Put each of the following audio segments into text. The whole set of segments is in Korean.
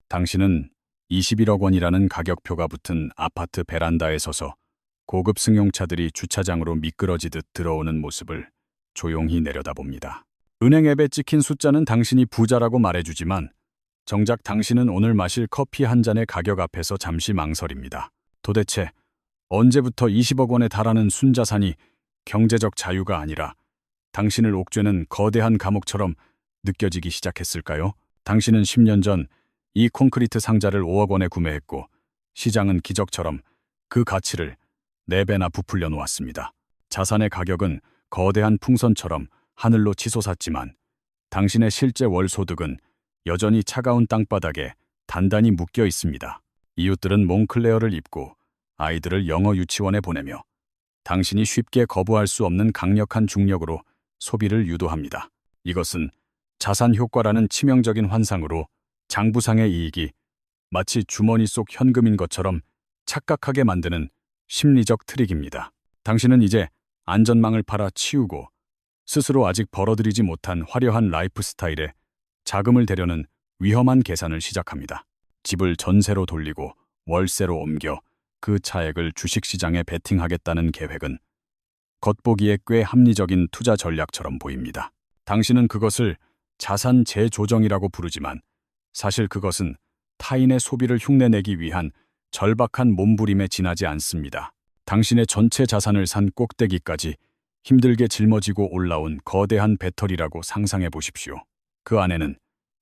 당신은 21억 원이라는 가격표가 붙은 아파트 베란다에 서서 고급 승용차들이 주차장으로 미끄러지듯 들어오는 모습을 조용히 내려다봅니다. 은행 앱에 찍힌 숫자는 당신이 부자라고 말해주지만 정작 당신은 오늘 마실 커피 한 잔의 가격 앞에서 잠시 망설입니다. 도대체 언제부터 20억 원에 달하는 순자산이 경제적 자유가 아니라 당신을 옥죄는 거대한 감옥처럼 느껴지기 시작했을까요? 당신은 10년 전 이 콘크리트 상자를 5억 원에 구매했고 시장은 기적처럼 그 가치를 4배나 부풀려 놓았습니다. 자산의 가격은 거대한 풍선처럼 하늘로 치솟았지만 당신의 실제 월 소득은 여전히 차가운 땅바닥에 단단히 묶여 있습니다. 이웃들은 몽클레어를 입고 아이들을 영어 유치원에 보내며 당신이 쉽게 거부할 수 없는 강력한 중력으로 소비를 유도합니다. 이것은 자산 효과라는 치명적인 환상으로 장부상의 이익이 마치 주머니 속 현금인 것처럼 착각하게 만드는 심리적 트릭입니다. 당신은 이제 안전망을 팔아 치우고 스스로 아직 벌어들이지 못한 화려한 라이프 스타일에 자금을 대려는 위험한 계산을 시작합니다. 집을 전세로 돌리고 월세로 옮겨 그 차액을 주식시장에 베팅하겠다는 계획은 겉보기에 꽤 합리적인 투자 전략처럼 보입니다. 당신은 그것을 자산 재조정이라고 부르지만 사실 그것은 타인의 소비를 흉내내기 위한 절박한 몸부림에 지나지 않습니다. 당신의 전체 자산을 산 꼭대기까지 힘들게 짊어지고 올라온 거대한 배터리라고 상상해 보십시오. 그 안에는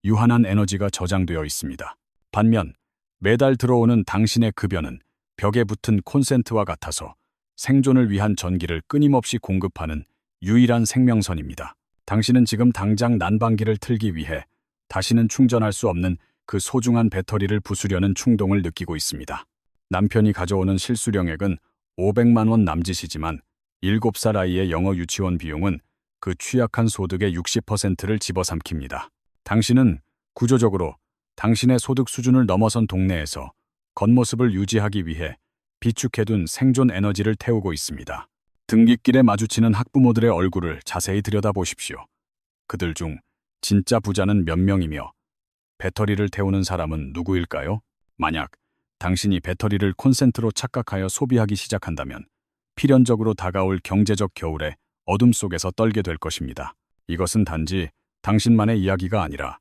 유한한 에너지가 저장되어 있습니다. 반면 매달 들어오는 당신의 급여는 벽에 붙은 콘센트와 같아서 생존을 위한 전기를 끊임없이 공급하는 유일한 생명선입니다. 당신은 지금 당장 난방기를 틀기 위해 다시는 충전할 수 없는 그 소중한 배터리를 부수려는 충동을 느끼고 있습니다. 남편이 가져오는 실수령액은 500만 원 남짓이지만 7살 아이의 영어 유치원 비용은 그 취약한 소득의 60%를 집어삼킵니다. 당신은 구조적으로 당신의 소득 수준을 넘어선 동네에서 겉모습을 유지하기 위해 비축해둔 생존 에너지를 태우고 있습니다. 등굣길에 마주치는 학부모들의 얼굴을 자세히 들여다보십시오. 그들 중 진짜 부자는 몇 명이며 배터리를 태우는 사람은 누구일까요? 만약 당신이 배터리를 콘센트로 착각하여 소비하기 시작한다면 필연적으로 다가올 경제적 겨울에 어둠 속에서 떨게 될 것입니다. 이것은 단지 당신만의 이야기가 아니라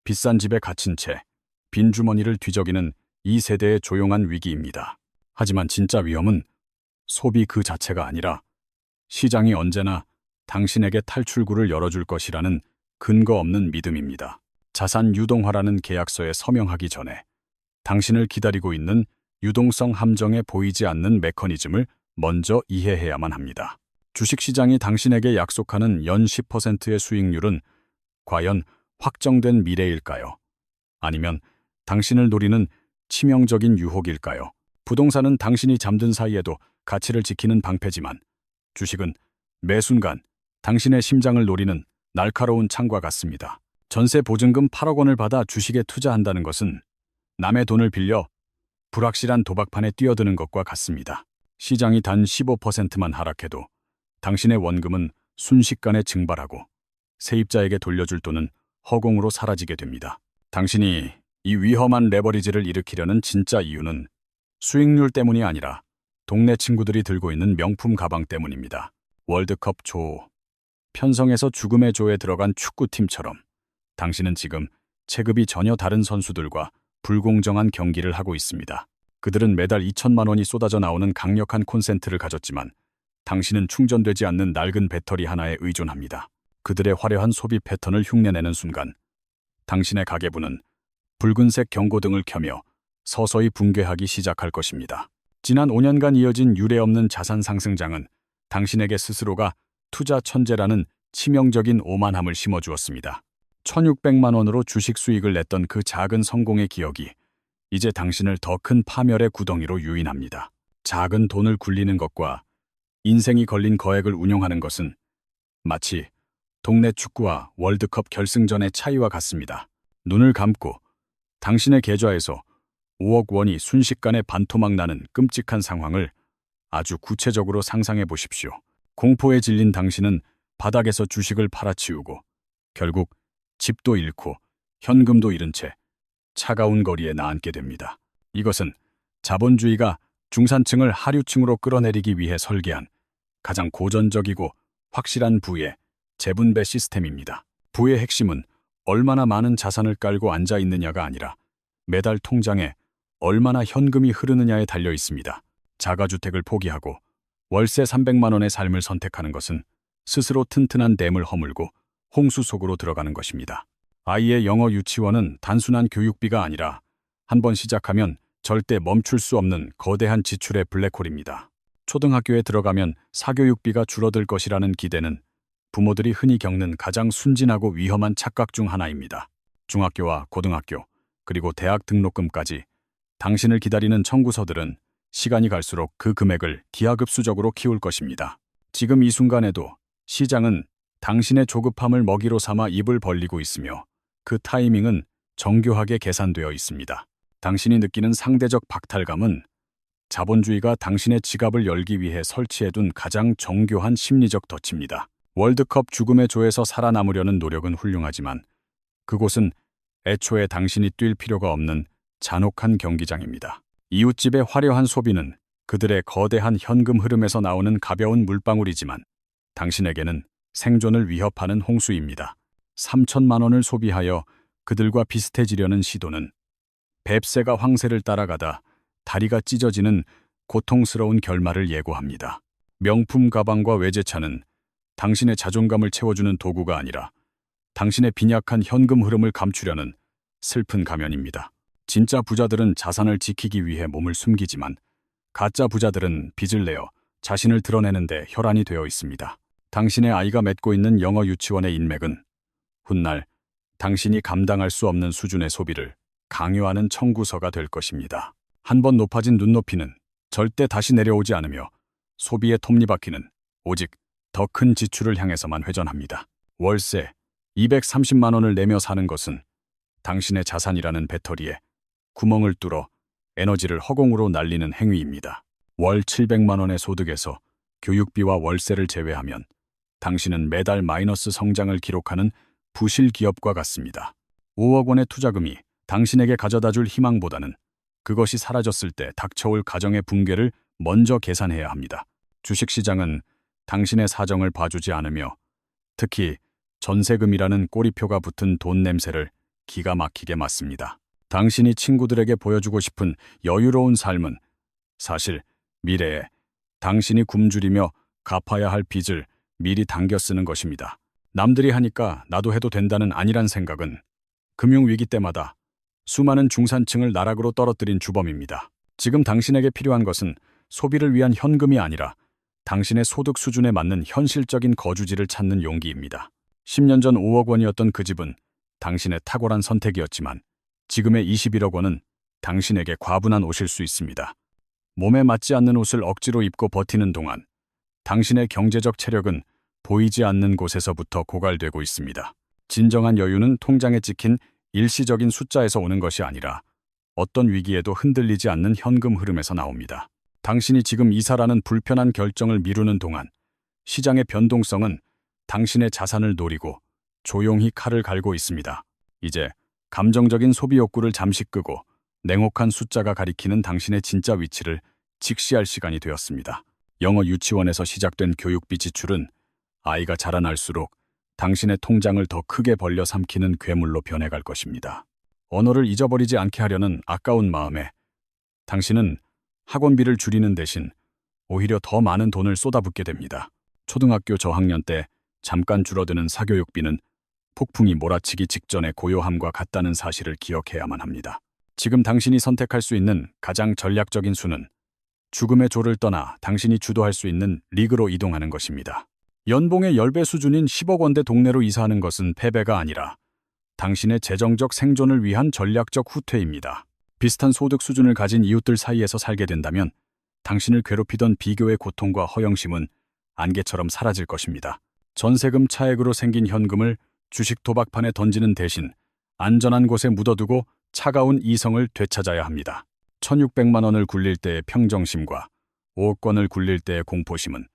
비싼 집에 갇힌 채 빈 주머니를 뒤적이는 이 세대의 조용한 위기입니다. 하지만 진짜 위험은 소비 그 자체가 아니라 시장이 언제나 당신에게 탈출구를 열어줄 것이라는 근거 없는 믿음입니다. 자산 유동화라는 계약서에 서명하기 전에 당신을 기다리고 있는 유동성 함정에 보이지 않는 메커니즘을 먼저 이해해야만 합니다. 주식시장이 당신에게 약속하는 연 10%의 수익률은 과연 확정된 미래일까요? 아니면 당신을 노리는 치명적인 유혹일까요? 부동산은 당신이 잠든 사이에도 가치를 지키는 방패지만 주식은 매 순간 당신의 심장을 노리는 날카로운 창과 같습니다. 전세 보증금 8억 원을 받아 주식에 투자한다는 것은 남의 돈을 빌려 불확실한 도박판에 뛰어드는 것과 같습니다. 시장이 단 15%만 하락해도 당신의 원금은 순식간에 증발하고 세입자에게 돌려줄 돈은 허공으로 사라지게 됩니다. 당신이 이 위험한 레버리지를 일으키려는 진짜 이유는 수익률 때문이 아니라 동네 친구들이 들고 있는 명품 가방 때문입니다. 월드컵 조, 편성에서 죽음의 조에 들어간 축구팀처럼 당신은 지금 체급이 전혀 다른 선수들과 불공정한 경기를 하고 있습니다. 그들은 매달 2천만 원이 쏟아져 나오는 강력한 콘센트를 가졌지만 당신은 충전되지 않는 낡은 배터리 하나에 의존합니다. 그들의 화려한 소비 패턴을 흉내내는 순간 당신의 가계부는 붉은색 경고등을 켜며 서서히 붕괴하기 시작할 것입니다. 지난 5년간 이어진 유례없는 자산 상승장은 당신에게 스스로가 투자 천재라는 치명적인 오만함을 심어주었습니다. 1,600만 원으로 주식 수익을 냈던 그 작은 성공의 기억이 이제 당신을 더 큰 파멸의 구덩이로 유인합니다. 작은 돈을 굴리는 것과 인생이 걸린 거액을 운용하는 것은 마치 동네 축구와 월드컵 결승전의 차이와 같습니다. 눈을 감고 당신의 계좌에서 5억 원이 순식간에 반토막 나는 끔찍한 상황을 아주 구체적으로 상상해 보십시오. 공포에 질린 당신은 바닥에서 주식을 팔아치우고 결국 집도 잃고 현금도 잃은 채 차가운 거리에 나앉게 됩니다. 이것은 자본주의가 중산층을 하류층으로 끌어내리기 위해 설계한 가장 고전적이고 확실한 부의 재분배 시스템입니다. 부의 핵심은 얼마나 많은 자산을 깔고 앉아 있느냐가 아니라 매달 통장에 얼마나 현금이 흐르느냐에 달려 있습니다. 자가주택을 포기하고 월세 300만 원의 삶을 선택하는 것은 스스로 튼튼한 댐을 허물고 홍수 속으로 들어가는 것입니다. 아이의 영어 유치원은 단순한 교육비가 아니라 한 번 시작하면 절대 멈출 수 없는 거대한 지출의 블랙홀입니다. 초등학교에 들어가면 사교육비가 줄어들 것이라는 기대는 부모들이 흔히 겪는 가장 순진하고 위험한 착각 중 하나입니다. 중학교와 고등학교, 그리고 대학 등록금까지 당신을 기다리는 청구서들은 시간이 갈수록 그 금액을 기하급수적으로 키울 것입니다. 지금 이 순간에도 시장은 당신의 조급함을 먹이로 삼아 입을 벌리고 있으며 그 타이밍은 정교하게 계산되어 있습니다. 당신이 느끼는 상대적 박탈감은 자본주의가 당신의 지갑을 열기 위해 설치해둔 가장 정교한 심리적 덫입니다. 월드컵 죽음의 조에서 살아남으려는 노력은 훌륭하지만 그곳은 애초에 당신이 뛸 필요가 없는 잔혹한 경기장입니다. 이웃집의 화려한 소비는 그들의 거대한 현금 흐름에서 나오는 가벼운 물방울이지만 당신에게는 생존을 위협하는 홍수입니다. 3천만 원을 소비하여 그들과 비슷해지려는 시도는 뱁새가 황새를 따라가다 다리가 찢어지는 고통스러운 결말을 예고합니다. 명품 가방과 외제차는 당신의 자존감을 채워주는 도구가 아니라 당신의 빈약한 현금 흐름을 감추려는 슬픈 가면입니다. 진짜 부자들은 자산을 지키기 위해 몸을 숨기지만 가짜 부자들은 빚을 내어 자신을 드러내는데 혈안이 되어 있습니다. 당신의 아이가 맺고 있는 영어 유치원의 인맥은 훗날 당신이 감당할 수 없는 수준의 소비를 강요하는 청구서가 될 것입니다. 한 번 높아진 눈높이는 절대 다시 내려오지 않으며 소비의 톱니바퀴는 오직 더 큰 지출을 향해서만 회전합니다. 월세 230만 원을 내며 사는 것은 당신의 자산이라는 배터리에 구멍을 뚫어 에너지를 허공으로 날리는 행위입니다. 월 700만 원의 소득에서 교육비와 월세를 제외하면 당신은 매달 마이너스 성장을 기록하는 부실 기업과 같습니다. 5억 원의 투자금이 당신에게 가져다줄 희망보다는 그것이 사라졌을 때 닥쳐올 가정의 붕괴를 먼저 계산해야 합니다. 주식시장은 당신의 사정을 봐주지 않으며 특히 전세금이라는 꼬리표가 붙은 돈 냄새를 기가 막히게 맡습니다. 당신이 친구들에게 보여주고 싶은 여유로운 삶은 사실 미래에 당신이 굶주리며 갚아야 할 빚을 미리 당겨 쓰는 것입니다. 남들이 하니까 나도 해도 된다는 안일한 생각은 금융위기 때마다 수많은 중산층을 나락으로 떨어뜨린 주범입니다. 지금 당신에게 필요한 것은 소비를 위한 현금이 아니라 당신의 소득 수준에 맞는 현실적인 거주지를 찾는 용기입니다. 10년 전 5억 원이었던 그 집은 당신의 탁월한 선택이었지만 지금의 21억 원은 당신에게 과분한 옷일 수 있습니다. 몸에 맞지 않는 옷을 억지로 입고 버티는 동안 당신의 경제적 체력은 보이지 않는 곳에서부터 고갈되고 있습니다. 진정한 여유는 통장에 찍힌 일시적인 숫자에서 오는 것이 아니라 어떤 위기에도 흔들리지 않는 현금 흐름에서 나옵니다. 당신이 지금 이사라는 불편한 결정을 미루는 동안 시장의 변동성은 당신의 자산을 노리고 조용히 칼을 갈고 있습니다. 이제 감정적인 소비 욕구를 잠시 끄고 냉혹한 숫자가 가리키는 당신의 진짜 위치를 직시할 시간이 되었습니다. 영어 유치원에서 시작된 교육비 지출은 아이가 자라날수록 당신의 통장을 더 크게 벌려 삼키는 괴물로 변해갈 것입니다. 언어를 잊어버리지 않게 하려는 아까운 마음에 당신은 학원비를 줄이는 대신 오히려 더 많은 돈을 쏟아붓게 됩니다. 초등학교 저학년 때 잠깐 줄어드는 사교육비는 폭풍이 몰아치기 직전의 고요함과 같다는 사실을 기억해야만 합니다. 지금 당신이 선택할 수 있는 가장 전략적인 수는 죽음의 조를 떠나 당신이 주도할 수 있는 리그로 이동하는 것입니다. 연봉의 10배 수준인 10억 원대 동네로 이사하는 것은 패배가 아니라 당신의 재정적 생존을 위한 전략적 후퇴입니다. 비슷한 소득 수준을 가진 이웃들 사이에서 살게 된다면 당신을 괴롭히던 비교의 고통과 허영심은 안개처럼 사라질 것입니다. 전세금 차액으로 생긴 현금을 주식 도박판에 던지는 대신 안전한 곳에 묻어두고 차가운 이성을 되찾아야 합니다. 1,600만 원을 굴릴 때의 평정심과 5억 원을 굴릴 때의 공포심은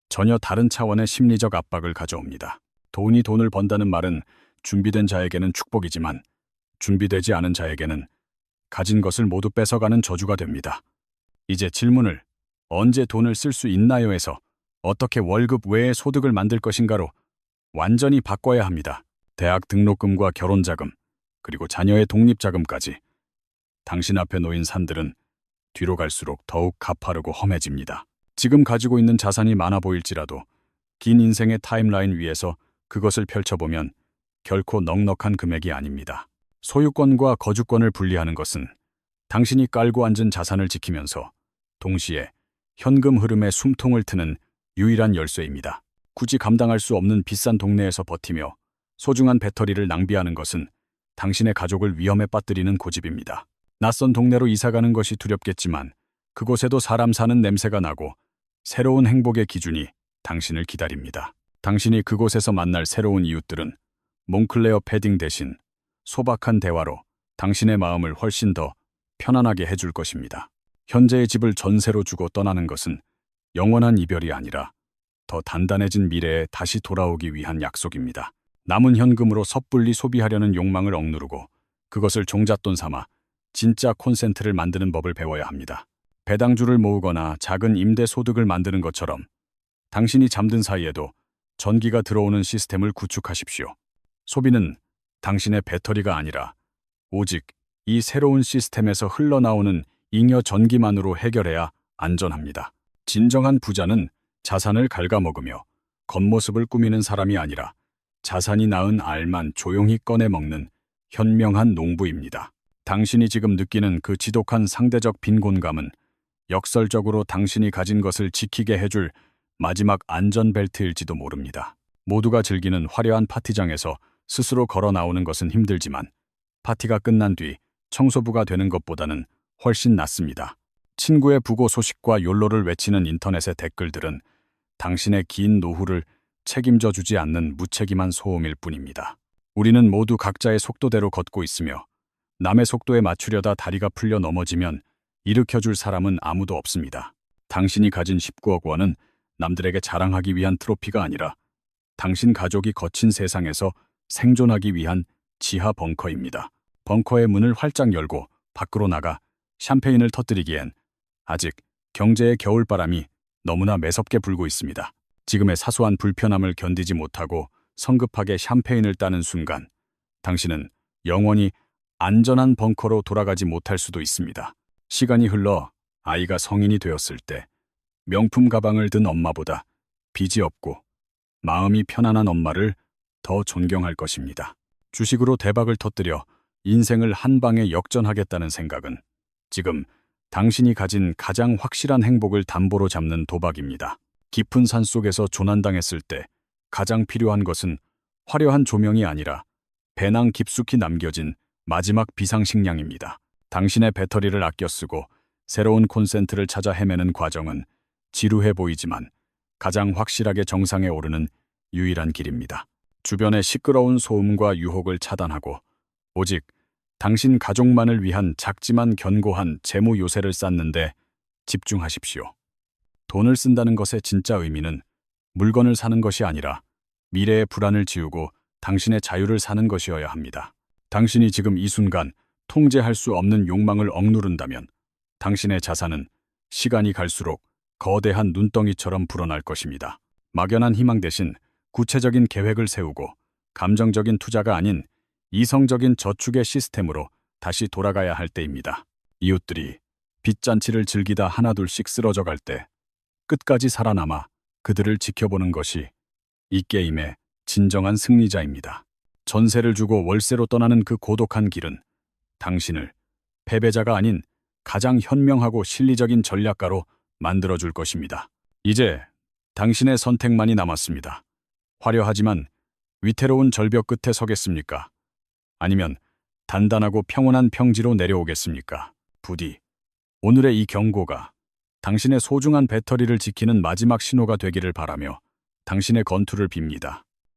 전혀 다른 차원의 심리적 압박을 가져옵니다. 돈이 돈을 번다는 말은 준비된 자에게는 축복이지만 준비되지 않은 자에게는 가진 것을 모두 뺏어가는 저주가 됩니다. 이제 질문을 언제 돈을 쓸 수 있나요에서 어떻게 월급 외에 소득을 만들 것인가로 완전히 바꿔야 합니다. 대학 등록금과 결혼자금, 그리고 자녀의 독립자금까지. 당신 앞에 놓인 산들은 뒤로 갈수록 더욱 가파르고 험해집니다. 지금 가지고 있는 자산이 많아 보일지라도 긴 인생의 타임라인 위에서 그것을 펼쳐보면 결코 넉넉한 금액이 아닙니다. 소유권과 거주권을 분리하는 것은 당신이 깔고 앉은 자산을 지키면서 동시에 현금 흐름에 숨통을 트는 유일한 열쇠입니다. 굳이 감당할 수 없는 비싼 동네에서 버티며 소중한 배터리를 낭비하는 것은 당신의 가족을 위험에 빠뜨리는 고집입니다. 낯선 동네로 이사가는 것이 두렵겠지만 그곳에도 사람 사는 냄새가 나고 새로운 행복의 기준이 당신을 기다립니다. 당신이 그곳에서 만날 새로운 이웃들은 몽클레어 패딩 대신 소박한 대화로 당신의 마음을 훨씬 더 편안하게 해줄 것입니다. 현재의 집을 전세로 주고 떠나는 것은 영원한 이별이 아니라 더 단단해진 미래에 다시 돌아오기 위한 약속입니다. 남은 현금으로 섣불리 소비하려는 욕망을 억누르고 그것을 종잣돈 삼아 진짜 콘센트를 만드는 법을 배워야 합니다. 배당주를 모으거나 작은 임대 소득을 만드는 것처럼 당신이 잠든 사이에도 전기가 들어오는 시스템을 구축하십시오. 소비는 당신의 배터리가 아니라 오직 이 새로운 시스템에서 흘러나오는 잉여 전기만으로 해결해야 안전합니다. 진정한 부자는 자산을 갉아먹으며 겉모습을 꾸미는 사람이 아니라 자산이 낳은 알만 조용히 꺼내 먹는 현명한 농부입니다. 당신이 지금 느끼는 그 지독한 상대적 빈곤감은 역설적으로 당신이 가진 것을 지키게 해줄 마지막 안전벨트일지도 모릅니다. 모두가 즐기는 화려한 파티장에서 스스로 걸어 나오는 것은 힘들지만 파티가 끝난 뒤 청소부가 되는 것보다는 훨씬 낫습니다. 친구의 부고 소식과 욜로를 외치는 인터넷의 댓글들은 당신의 긴 노후를 책임져 주지 않는 무책임한 소음일 뿐입니다. 우리는 모두 각자의 속도대로 걷고 있으며 남의 속도에 맞추려다 다리가 풀려 넘어지면 일으켜줄 사람은 아무도 없습니다. 당신이 가진 19억 원은 남들에게 자랑하기 위한 트로피가 아니라 당신 가족이 거친 세상에서 생존하기 위한 지하 벙커입니다. 벙커의 문을 활짝 열고 밖으로 나가 샴페인을 터뜨리기엔 아직 경제의 겨울바람이 너무나 매섭게 불고 있습니다. 지금의 사소한 불편함을 견디지 못하고 성급하게 샴페인을 따는 순간 당신은 영원히 안전한 벙커로 돌아가지 못할 수도 있습니다. 시간이 흘러 아이가 성인이 되었을 때 명품 가방을 든 엄마보다 빚이 없고 마음이 편안한 엄마를 더 존경할 것입니다. 주식으로 대박을 터뜨려 인생을 한 방에 역전하겠다는 생각은 지금 당신이 가진 가장 확실한 행복을 담보로 잡는 도박입니다. 깊은 산속에서 조난당했을 때 가장 필요한 것은 화려한 조명이 아니라 배낭 깊숙이 남겨진 마지막 비상식량입니다. 당신의 배터리를 아껴 쓰고 새로운 콘센트를 찾아 헤매는 과정은 지루해 보이지만 가장 확실하게 정상에 오르는 유일한 길입니다. 주변의 시끄러운 소음과 유혹을 차단하고 오직 당신 가족만을 위한 작지만 견고한 재무 요새를 쌓는데 집중하십시오. 돈을 쓴다는 것의 진짜 의미는 물건을 사는 것이 아니라 미래의 불안을 지우고 당신의 자유를 사는 것이어야 합니다. 당신이 지금 이 순간 통제할 수 없는 욕망을 억누른다면 당신의 자산은 시간이 갈수록 거대한 눈덩이처럼 불어날 것입니다. 막연한 희망 대신 구체적인 계획을 세우고 감정적인 투자가 아닌 이성적인 저축의 시스템으로 다시 돌아가야 할 때입니다. 이웃들이 빚잔치를 즐기다 하나둘씩 쓰러져 갈 때 끝까지 살아남아 그들을 지켜보는 것이 이 게임의 진정한 승리자입니다. 전세를 주고 월세로 떠나는 그 고독한 길은 당신을 패배자가 아닌 가장 현명하고 실리적인 전략가로 만들어줄 것입니다. 이제 당신의 선택만이 남았습니다. 화려하지만 위태로운 절벽 끝에 서겠습니까? 아니면 단단하고 평온한 평지로 내려오겠습니까? 부디 오늘의 이 경고가 당신의 소중한 배터리를 지키는 마지막 신호가 되기를 바라며 당신의 건투를 빕니다.